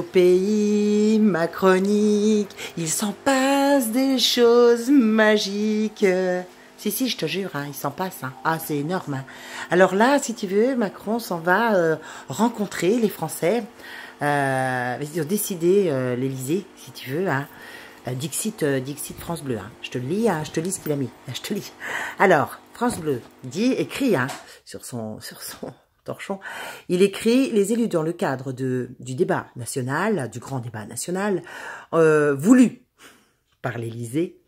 Au pays macronique, il s'en passe des choses magiques. Si, je te jure, hein, il s'en passe. Hein. Ah, c'est énorme. Hein. Alors là, si tu veux, Macron s'en va rencontrer les Français. Ils ont décidé, l'Élysée, si tu veux. Hein. Dixit France Bleu. Hein. Je te le lis, hein, je te lis ce qu'il a mis. Je te lis. Alors, France Bleu écrit hein, sur son torchon, il écrit « Les élus dans le cadre du débat national, du grand débat national, voulu par l'Élysée. »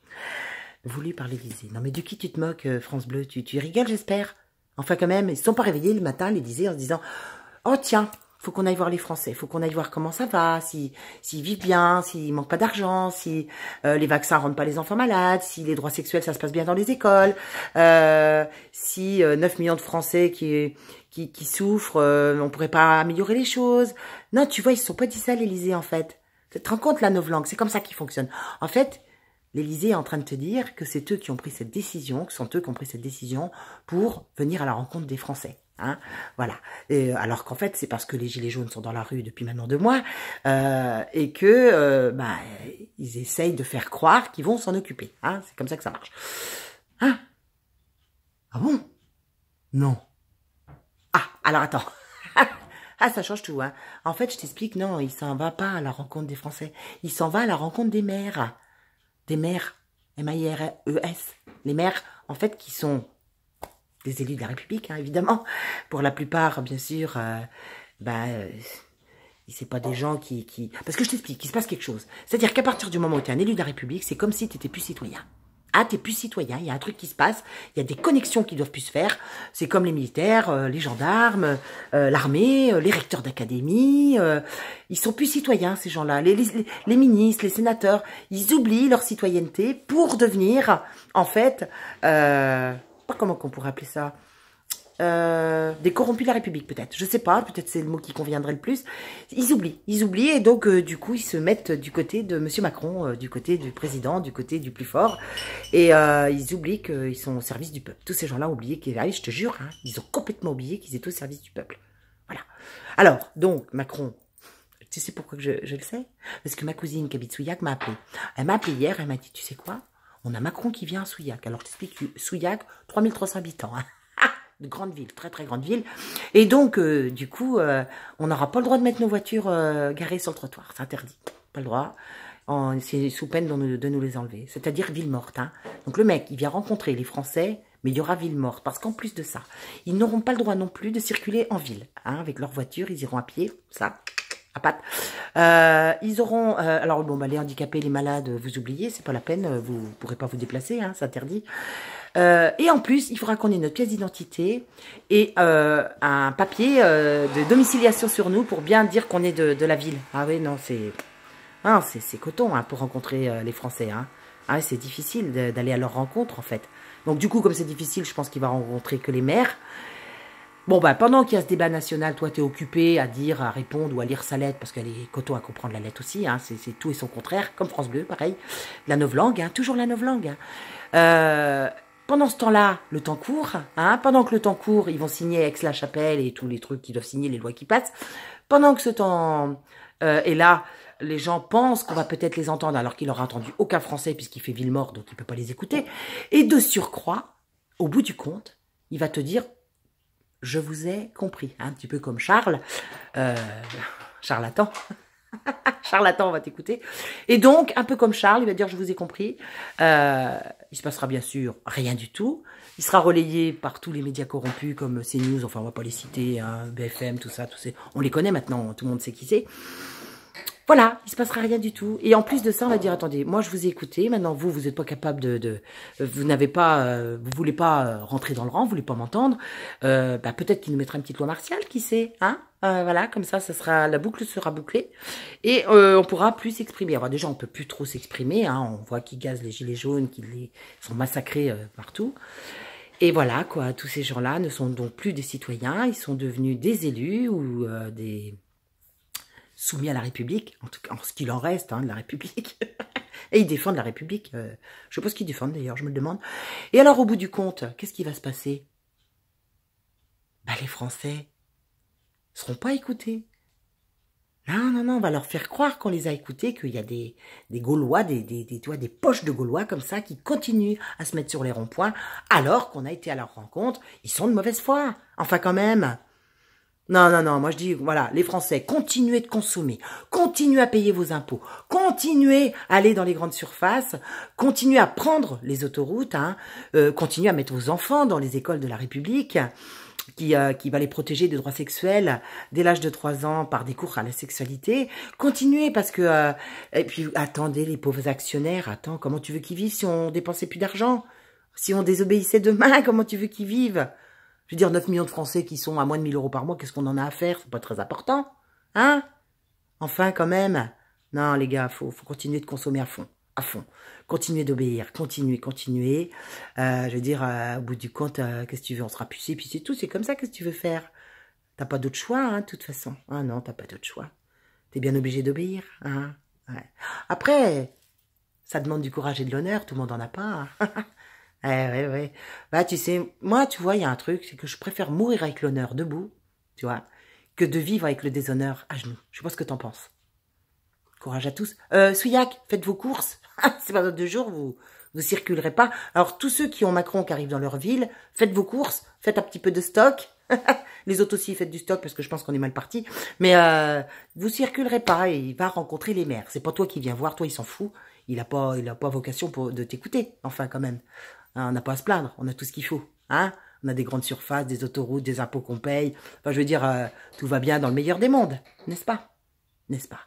Voulu par l'Élysée. Non mais de qui tu te moques, France Bleu? Tu rigoles, j'espère? Enfin quand même, ils ne sont pas réveillés le matin, l'Élysée, en se disant « Oh tiens, faut qu'on aille voir les Français, faut qu'on aille voir comment ça va, s'ils vivent bien, s'ils manquent pas d'argent, si les vaccins rendent pas les enfants malades, si les droits sexuels ça se passe bien dans les écoles, si 9 millions de Français qui souffrent, on pourrait pas améliorer les choses. » Non, tu vois, ils se sont pas dit ça l'Élysée en fait. Tu te rends compte la novlangue, c'est comme ça qu'ils fonctionnent. En fait, l'Élysée est en train de te dire que c'est eux qui ont pris cette décision, que sont eux qui ont pris cette décision pour venir à la rencontre des Français. Hein, voilà. Alors qu'en fait, c'est parce que les gilets jaunes sont dans la rue depuis maintenant 2 mois et que ils essayent de faire croire qu'ils vont s'en occuper. Hein, c'est comme ça que ça marche. Hein? Ah bon? Non. Ah, alors attends. Ah, ça change tout. Hein. En fait, je t'explique, non, il s'en va pas à la rencontre des Français. Il s'en va à la rencontre des maires. Des maires, M-A-I-R-E-S. Les maires, en fait, qui sont des élus de la République, hein, évidemment. Pour la plupart, bien sûr, c'est pas des gens qui... Parce que je t'explique, il se passe quelque chose. C'est-à-dire qu'à partir du moment où tu es un élu de la République, c'est comme si tu n'étais plus citoyen. Ah, t'es plus citoyen, il y a un truc qui se passe, il y a des connexions qui doivent plus se faire. C'est comme les militaires, les gendarmes, l'armée, les recteurs d'académie. Ils sont plus citoyens, ces gens-là. Les ministres, les sénateurs, ils oublient leur citoyenneté pour devenir, en fait, comment qu'on pourrait appeler ça, des corrompus de la République peut-être, je sais pas, peut-être c'est le mot qui conviendrait le plus. Ils oublient et donc du coup ils se mettent du côté de Monsieur Macron, du côté du président, du côté du plus fort et ils oublient qu'ils sont au service du peuple. Tous ces gens-là ont oublié qu'ils, je te jure, hein, ils ont complètement oublié qu'ils étaient au service du peuple. Voilà. Alors donc Macron, tu sais pourquoi que je le sais? Parce que ma cousine qui habite Souillac m'a appelé. Elle m'a appelé hier, elle m'a dit tu sais quoi? On a Macron qui vient à Souillac. Alors je t'explique, Souillac, 3300 habitants. Hein. De grande ville, très très grande ville. Et donc, du coup, on n'aura pas le droit de mettre nos voitures garées sur le trottoir. C'est interdit. Pas le droit. C'est sous peine de nous les enlever. C'est-à-dire ville morte. Hein. Donc le mec, il vient rencontrer les Français, mais il y aura ville morte. Parce qu'en plus de ça, ils n'auront pas le droit non plus de circuler en ville. Hein, avec leur voiture, ils iront à pied, ça, à pattes. Ils auront... alors bon, les handicapés, les malades, vous oubliez, c'est pas la peine. Vous ne pourrez pas vous déplacer, hein, c'est interdit. Et en plus, il faudra qu'on ait notre pièce d'identité et un papier de domiciliation sur nous pour bien dire qu'on est de la ville. Ah oui, non, c'est coton hein, pour rencontrer les Français. Hein. Ah, c'est difficile d'aller à leur rencontre, en fait. Donc, du coup, comme c'est difficile, je pense qu'il va rencontrer que les maires. Bon, pendant qu'il y a ce débat national, toi, tu es occupé à dire, à répondre ou à lire sa lettre, parce qu'elle est coton à comprendre la lettre aussi. Hein, c'est tout et son contraire, comme France Bleu, pareil. La novlangue, hein, toujours la novlangue. Hein. Pendant ce temps-là, le temps court. Hein, pendant que le temps court, ils vont signer Aix-la-Chapelle et tous les trucs qu'ils doivent signer, les lois qui passent. Pendant que ce temps est là, les gens pensent qu'on va peut-être les entendre alors qu'il n'aura entendu aucun Français puisqu'il fait ville morte, donc il ne peut pas les écouter. Et de surcroît, au bout du compte, il va te dire « Je vous ai compris ». Un petit peu comme Charles, charlatan. Charlatan, on va t'écouter. Et donc, un peu comme Charles, il va dire « Je vous ai compris ». Il se passera bien sûr rien du tout. Il sera relayé par tous les médias corrompus comme CNews, enfin on va pas les citer, hein, BFM, tout ça, on les connaît maintenant, tout le monde sait qui c'est. Voilà, il se passera rien du tout. Et en plus de ça, on va dire, attendez, moi je vous ai écouté, maintenant vous n'êtes pas capable vous n'avez pas, vous voulez pas rentrer dans le rang, vous voulez pas m'entendre, peut-être qu'il nous mettra une petite loi martiale, qui sait, hein, voilà, comme ça la boucle sera bouclée, et on pourra plus s'exprimer. Alors déjà, on peut plus trop s'exprimer, hein, on voit qu'ils gazent les gilets jaunes, qu'ils sont massacrés partout. Et voilà, quoi, tous ces gens-là ne sont donc plus des citoyens, ils sont devenus des élus ou des... soumis à la République, en tout cas en ce qu'il en reste hein, de la République. Et ils défendent la République. Je ne sais pas ce qu'ils défendent d'ailleurs, je me le demande. Et alors au bout du compte, qu'est-ce qui va se passer? Les Français ne seront pas écoutés. Non, non, non, on va leur faire croire qu'on les a écoutés, qu'il y a des Gaulois, tu vois, des poches de Gaulois comme ça qui continuent à se mettre sur les ronds-points alors qu'on a été à leur rencontre. Ils sont de mauvaise foi. Enfin, quand même. Non, non, non, moi je dis, voilà, les Français, continuez de consommer, continuez à payer vos impôts, continuez à aller dans les grandes surfaces, continuez à prendre les autoroutes, hein, continuez à mettre vos enfants dans les écoles de la République, qui va les protéger des droits sexuels dès l'âge de 3 ans par des cours à la sexualité. Continuez parce que... et puis, attendez, les pauvres actionnaires, attends, comment tu veux qu'ils vivent si on dépensait plus d'argent? Si on désobéissait demain, comment tu veux qu'ils vivent? Je veux dire, 9 millions de Français qui sont à moins de 1 000 € par mois, qu'est-ce qu'on en a à faire? C'est pas très important. Hein? Enfin, quand même. Non, les gars, faut continuer de consommer à fond. À fond. Continuez d'obéir. Continuez, continuez. Je veux dire, au bout du compte, qu'est-ce que tu veux? On sera pucé, puis c'est tout. C'est comme ça, qu'est-ce que tu veux faire? T'as pas d'autre choix, hein, de toute façon. Ah non, t'as pas d'autre choix. T'es bien obligé d'obéir, hein. Ouais. Après, ça demande du courage et de l'honneur. Tout le monde en a pas. Hein. Ouais. Bah, tu sais, moi, tu vois, il y a un truc, c'est que je préfère mourir avec l'honneur debout, tu vois, que de vivre avec le déshonneur à genoux. Je sais pas ce que t'en penses. Courage à tous. Souillac, faites vos courses. C'est pas dans 2 jours, vous circulerez pas. Alors, tous ceux qui ont Macron qui arrivent dans leur ville, faites vos courses, faites un petit peu de stock. Les autres aussi, faites du stock parce que je pense qu'on est mal parti. Mais vous circulerez pas et il va rencontrer les maires. C'est pas toi qui viens voir, toi il s'en fout. Il a pas vocation de t'écouter. Enfin, quand même. Hein, on n'a pas à se plaindre, on a tout ce qu'il faut. Hein, on a des grandes surfaces, des autoroutes, des impôts qu'on paye. Enfin, je veux dire, tout va bien dans le meilleur des mondes, n'est-ce pas? N'est-ce pas?